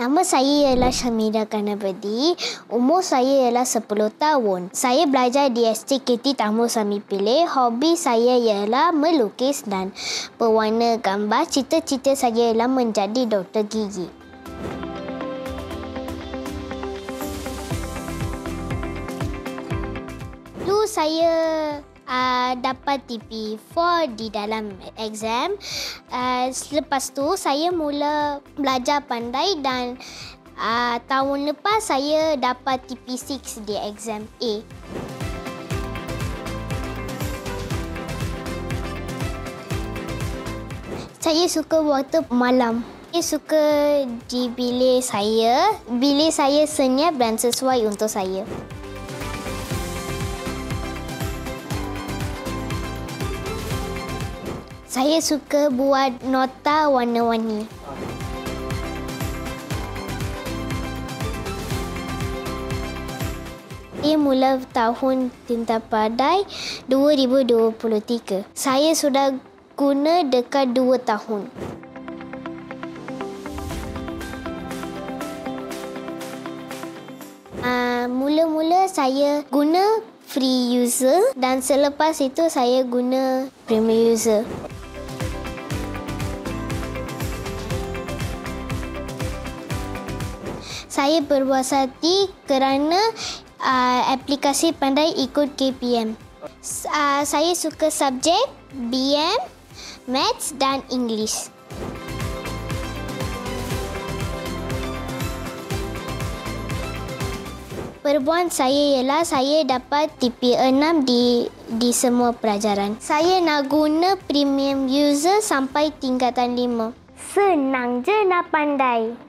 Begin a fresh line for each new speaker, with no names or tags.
Nama saya ialah Syamira Kanabedi. Umur saya ialah 10 tahun. Saya belajar di STKT Tamu Sami Pilih. Hobi saya ialah melukis dan pewarna gambar. Cita-cita saya ialah menjadi doktor gigi. Dulu saya dapat TP4 di dalam exam. Selepas tu saya mula belajar pandai dan tahun lepas saya dapat TP6 di exam A. Saya suka waktu malam. Saya suka di bilik saya. Bilik saya senyap dan sesuai untuk saya. Saya suka buat nota warna-warni. Saya mula tahun tinta padai 2023. Saya sudah guna dekat 2 tahun. Mula-mula saya guna free user dan selepas itu saya guna premium user. Saya berpuas hati kerana aplikasi pandai ikut KPM. Saya suka subjek BM, Maths dan English. Perubahan saya ialah saya dapat TP6 di semua pelajaran. Saya nak guna premium user sampai tingkatan 5. Senang je nak pandai.